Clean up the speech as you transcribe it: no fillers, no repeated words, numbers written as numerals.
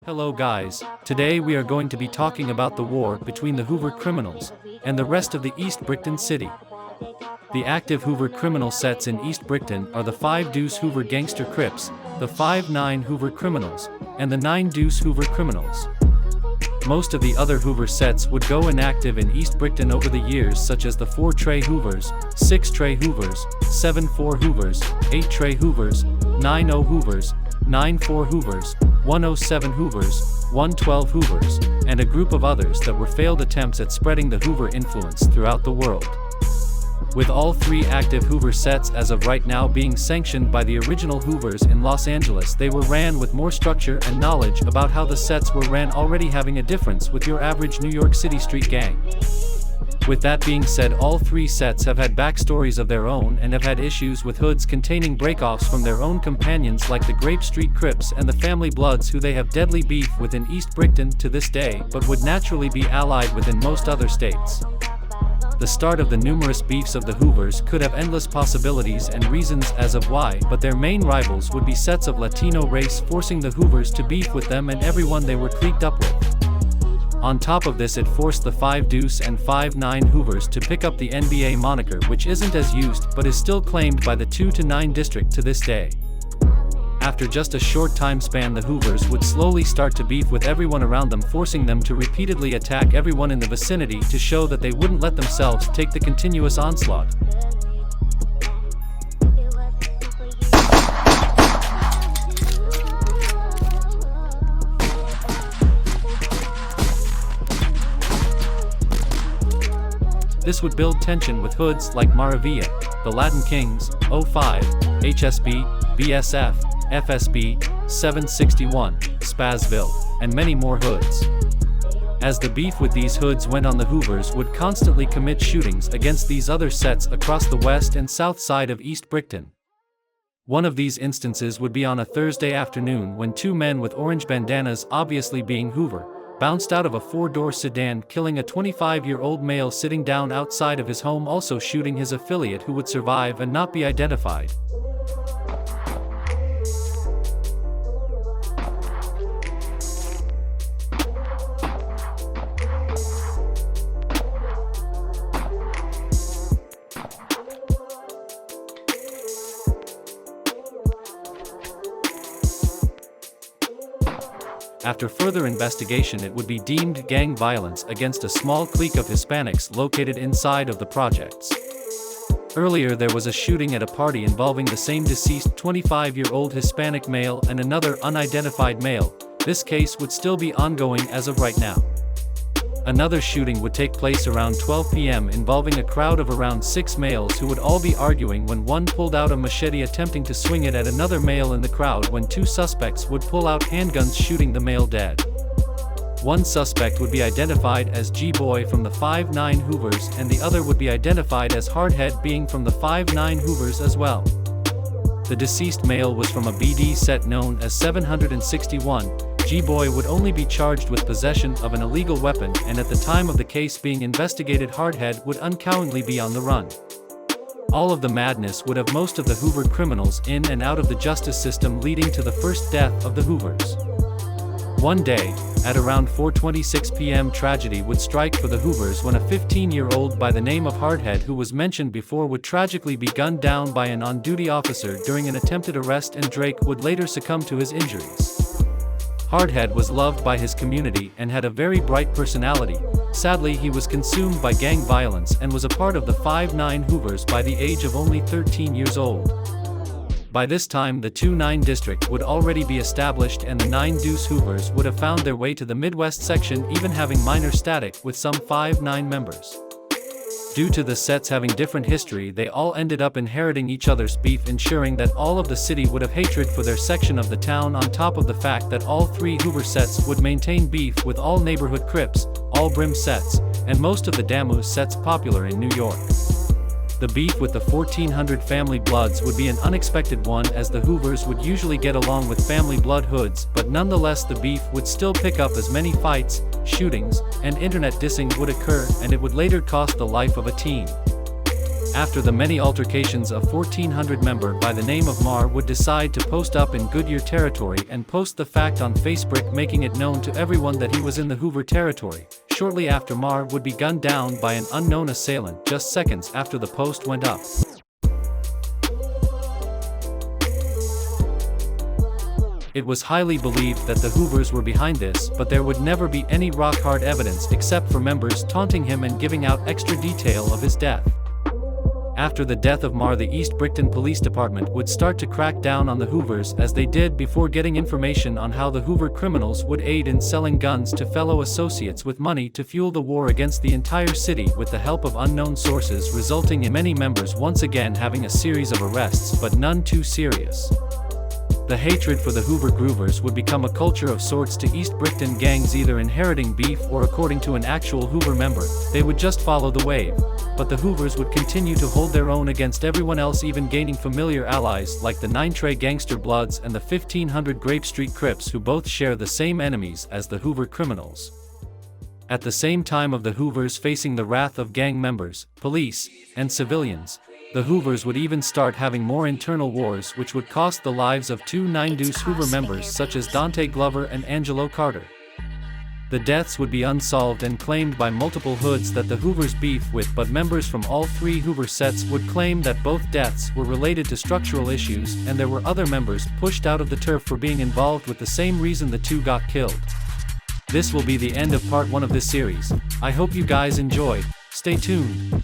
Hello guys, today we are going to be talking about the war between the Hoover criminals and the rest of the East Brickton city. The active Hoover criminal sets in East Brickton are the 5 Deuce Hoover Gangster Crips, the 5-9 Hoover criminals, and the 9 Deuce Hoover criminals. Most of the other Hoover sets would go inactive in East Brickton over the years, such as the 4 Trey Hoovers, 6 Trey Hoovers, 7 4 Hoovers, 8 Trey Hoovers, 9 0 Hoovers, 9 4 Hoovers, 107 Hoovers, 112 Hoovers, and a group of others that were failed attempts at spreading the Hoover influence throughout the world. With all 3 active Hoover sets as of right now being sanctioned by the original Hoovers in Los Angeles, they were ran with more structure and knowledge about how the sets were ran, already having a difference with your average New York City street gang. With that being said, all 3 sets have had backstories of their own and have had issues with hoods containing breakoffs from their own companions like the Grape Street Crips and the Family Bloods, who they have deadly beef with in East Brickton to this day, but would naturally be allied with in most other states. The start of the numerous beefs of the Hoovers could have endless possibilities and reasons as of why, but their main rivals would be sets of Latino race, forcing the Hoovers to beef with them and everyone they were cliqued up with. On top of this, it forced the 5 Deuce and 5-9 Hoovers to pick up the NBA moniker, which isn't as used but is still claimed by the 2-9 district to this day. After just a short time span, the Hoovers would slowly start to beef with everyone around them, forcing them to repeatedly attack everyone in the vicinity to show that they wouldn't let themselves take the continuous onslaught. This would build tension with hoods like Maravilla, the Latin Kings, 05, HSB, BSF, FSB, 761, Spazville, and many more hoods. As the beef with these hoods went on, the Hoovers would constantly commit shootings against these other sets across the west and south side of East Brickton. One of these instances would be on a Thursday afternoon when 2 men with orange bandanas, obviously being Hoover, bounced out of a 4-door sedan, killing a 25-year-old male sitting down outside of his home, also shooting his affiliate, who would survive and not be identified. After further investigation, it would be deemed gang violence against a small clique of Hispanics located inside of the projects. Earlier there was a shooting at a party involving the same deceased 25-year-old Hispanic male and another unidentified male. This case would still be ongoing as of right now. Another shooting would take place around 12 p.m. involving a crowd of around 6 males who would all be arguing when one pulled out a machete attempting to swing it at another male in the crowd, when 2 suspects would pull out handguns shooting the male dead. One suspect would be identified as G-Boy from the 5-9 Hoovers, and the other would be identified as Hardhead, being from the 5-9 Hoovers as well. The deceased male was from a BD set known as 761. G-Boy would only be charged with possession of an illegal weapon, and at the time of the case being investigated, Hardhead would uncowardly be on the run. All of the madness would have most of the Hoover criminals in and out of the justice system, leading to the first death of the Hoovers. One day, at around 4:26 p.m., tragedy would strike for the Hoovers when a 15-year-old by the name of Hardhead, who was mentioned before, would tragically be gunned down by an on-duty officer during an attempted arrest, and Drake would later succumb to his injuries. Hardhead was loved by his community and had a very bright personality. Sadly, he was consumed by gang violence and was a part of the 5-9 Hoovers by the age of only 13 years old. By this time, the 2-9 district would already be established, and the 9 Deuce Hoovers would have found their way to the Midwest section, even having minor static with some 5-9 members. Due to the sets having different history, they all ended up inheriting each other's beef, ensuring that all of the city would have hatred for their section of the town, on top of the fact that all 3 Hoover sets would maintain beef with all neighborhood Crips, all Brim sets, and most of the Damu sets popular in New York. The beef with the 1400 Family Bloods would be an unexpected one, as the Hoovers would usually get along with Family Blood hoods, but nonetheless the beef would still pick up as many fights, shootings, and internet dissing would occur, and it would later cost the life of a teen. After the many altercations, a 1400 member by the name of Mar would decide to post up in Goodyear territory and post the fact on Facebook, making it known to everyone that he was in the Hoover territory. Shortly after, Mar would be gunned down by an unknown assailant just seconds after the post went up. It was highly believed that the Hoovers were behind this, but there would never be any rock-hard evidence except for members taunting him and giving out extra detail of his death. After the death of Mar, the East Brickton Police Department would start to crack down on the Hoovers, as they did before getting information on how the Hoover criminals would aid in selling guns to fellow associates with money to fuel the war against the entire city with the help of unknown sources, resulting in many members once again having a series of arrests, but none too serious. The hatred for the Hoover Groovers would become a culture of sorts to East Brickton gangs, either inheriting beef or, according to an actual Hoover member, they would just follow the wave. But the Hoovers would continue to hold their own against everyone else, even gaining familiar allies like the 9 Trey Gangster Bloods and the 1500 Grape Street Crips, who both share the same enemies as the Hoover criminals. At the same time of the Hoovers facing the wrath of gang members, police, and civilians, the Hoovers would even start having more internal wars, which would cost the lives of 2 Nine Deuce Hoover members such as Dante Glover and Angelo Carter. The deaths would be unsolved and claimed by multiple hoods that the Hoovers beef with, but members from all 3 Hoover sets would claim that both deaths were related to structural issues, and there were other members pushed out of the turf for being involved with the same reason the 2 got killed. This will be the end of part 1 of this series. I hope you guys enjoyed. Stay tuned.